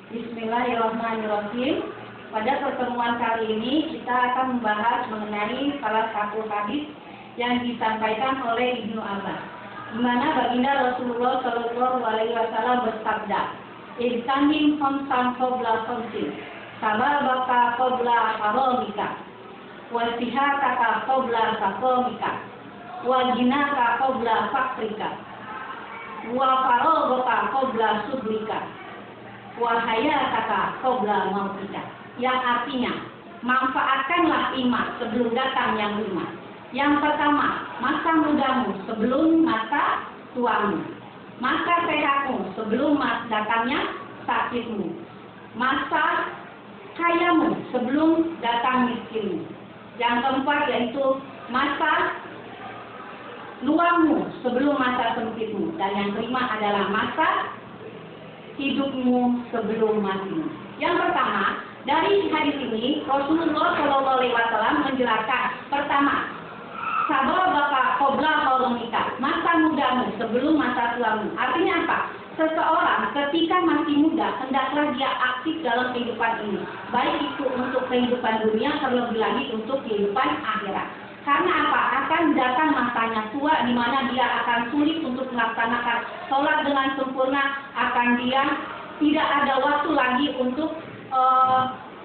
Bismillahirrahmanirrahim. Pada pertemuan kali ini kita akan membahas mengenai salah satu hadis yang disampaikan oleh Ibnu Abbas, di mana baginda Rasulullah Shallallahu Alaihi Wasallam bersabda, "Ihtanim khamsan qabla khamsin, sababaka qabla haramika, wa sihataka qabla saqamika, wa ginaka qabla fakrika, wa faragaka qabla sublika, wahayataka qabla mautika." Yang artinya, manfaatkanlah 5 sebelum datang yang 5. Yang pertama, masa mudamu sebelum masa tuamu, masa sehatmu sebelum datangnya sakitmu, masa kayamu sebelum datang miskinmu. Yang keempat yaitu masa luangmu sebelum masa sempitmu. Dan yang kelima adalah masa hidupmu sebelum matimu. Yang pertama, dari hadis ini Rasulullah Shallallahu Alaihi Wasallam menjelaskan, pertama, sababaka qabla haramika, masa mudamu sebelum masa tuamu. Artinya apa? Seseorang ketika masih muda hendaklah dia aktif dalam kehidupan ini, baik itu untuk kehidupan dunia terlebih lagi untuk kehidupan akhirat. Karena apa? Akan datang masanya tua di mana dia akan sulit untuk melaksanakan sholat dengan sempurna, akan dia tidak ada waktu lagi untuk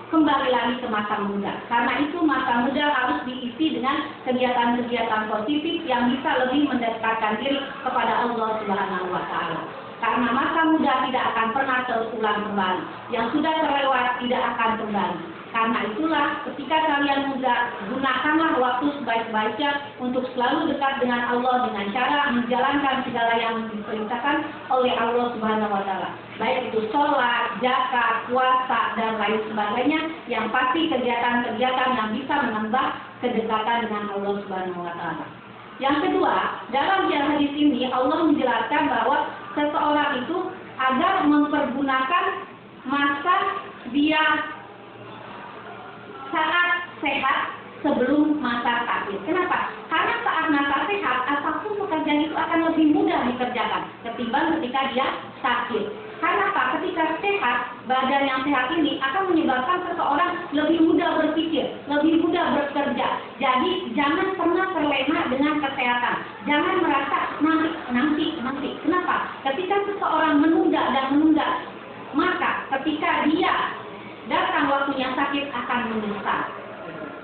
kembali lagi ke masa muda. Karena itu masa muda harus diisi dengan kegiatan-kegiatan positif yang bisa lebih mendekatkan diri kepada Allah Subhanahu wa Ta'ala. Karena masa muda tidak akan pernah terulang kembali. Yang sudah terlewat tidak akan kembali. Karena itulah ketika kalian muda, gunakanlah waktu sebaik-baiknya untuk selalu dekat dengan Allah dengan cara menjalankan segala yang diperintahkan oleh Allah Subhanahu wa Ta'ala. Baik itu sholat, zakat, puasa, dan lain sebagainya, yang pasti kegiatan-kegiatan yang bisa menambah kedekatan dengan Allah Subhanahu wa Ta'ala. Yang kedua, dalam hadis ini Allah menjelaskan bahwa seseorang itu agar mempergunakan masa dia saat sehat sebelum masa sakit. Kenapa? Karena saat masa sehat, apapun pekerjaan itu akan lebih mudah dikerjakan ketimbang ketika dia sakit. Karena apa? Ketika sehat, badan yang sehat ini akan menyebabkan seseorang lebih mudah berpikir, lebih mudah bekerja. Jadi jangan pernah terlena dengan kesehatan. Jangan merasa nanti. Kenapa? Ketika seseorang menunda, maka ketika dia datang waktunya sakit akan menyesal.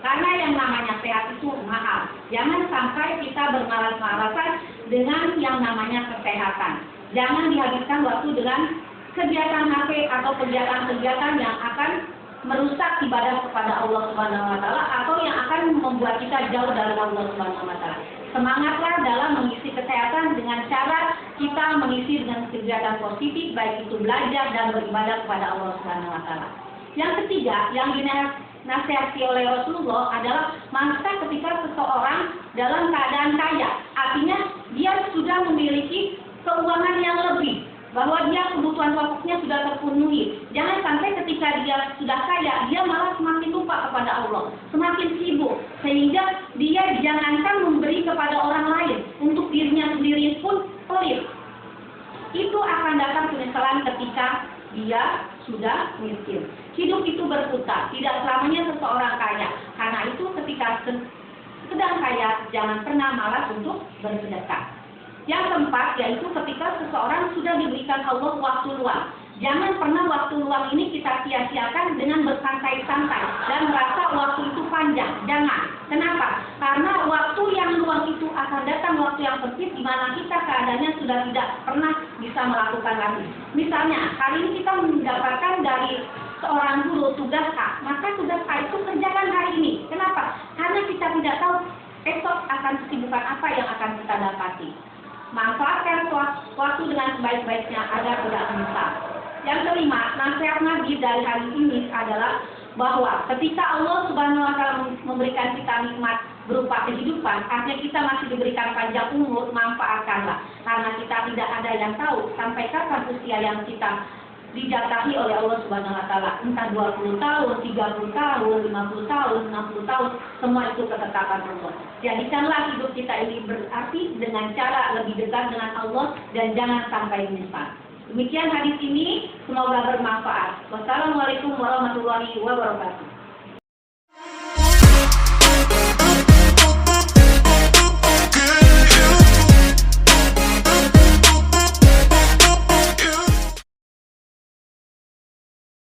Karena yang namanya sehat itu mahal. Jangan sampai kita bermalas-malasan dengan yang namanya kesehatan. Jangan dihabiskan waktu dengan kegiatan HP atau kegiatan-kegiatan yang akan merusak ibadah kepada Allah Subhanahu wa Ta'ala atau yang akan membuat kita jauh dari Allah Subhanahu wa Ta'ala. Semangatlah dalam mengisi kesehatan dengan cara kita mengisi dengan kegiatan positif, baik itu belajar dan beribadah kepada Allah Subhanahu wa Ta'ala. Yang ketiga, yang dinasihati oleh Rasulullah adalah masa ketika seseorang dalam keadaan kaya. Artinya dia sudah memiliki keuangan yang lebih, bahwa dia kebutuhan pokoknya sudah terpenuhi. Jangan sampai ketika dia sudah kaya, dia malah semakin lupa kepada Allah, semakin sibuk, sehingga dia jangankan memberi kepada orang lain, untuk dirinya sendiri pun pelit. Itu akan datang penyesalan ketika dia sudah miskin. Hidup itu berputar, tidak selamanya seseorang kaya. Karena itu ketika sedang kaya, jangan pernah malas untuk bersedekah. Yang keempat, yaitu ketika seseorang sudah diberikan Allah waktu luang. Jangan pernah waktu luang ini kita sia-siakan dengan bersantai-santai dan merasa waktu itu panjang. Jangan. Kenapa? Karena waktu yang luang itu akan datang waktu yang sempit di mana kita keadaannya sudah tidak pernah bisa melakukan lagi. Misalnya, hari ini kita mendapatkan dari seorang guru tugas A, maka tugas A itu kerjakan hari ini. Kenapa? Karena kita tidak tahu esok akan kesibukan apa yang akan kita dapati. Manfaatkan waktu dengan sebaik-baiknya agar tidak menyesal. Yang kelima, nasihat Nabi dari hari ini adalah bahwa ketika Allah Subhanahu wa Ta'ala memberikan kita nikmat berupa kehidupan, artinya kita masih diberikan panjang umur, manfaatkanlah. Karena kita tidak ada yang tahu sampai kapan usia yang kita dijatahi oleh Allah Subhanahu wa Ta'ala. Entah 20 tahun, 30 tahun, 50 tahun, 60 tahun, semua itu ketetapan Allah. Jadikanlah hidup kita ini berarti dengan cara lebih dekat dengan Allah dan jangan sampai menyesal. Demikian hadis ini, semoga bermanfaat. Wassalamualaikum warahmatullahi wabarakatuh.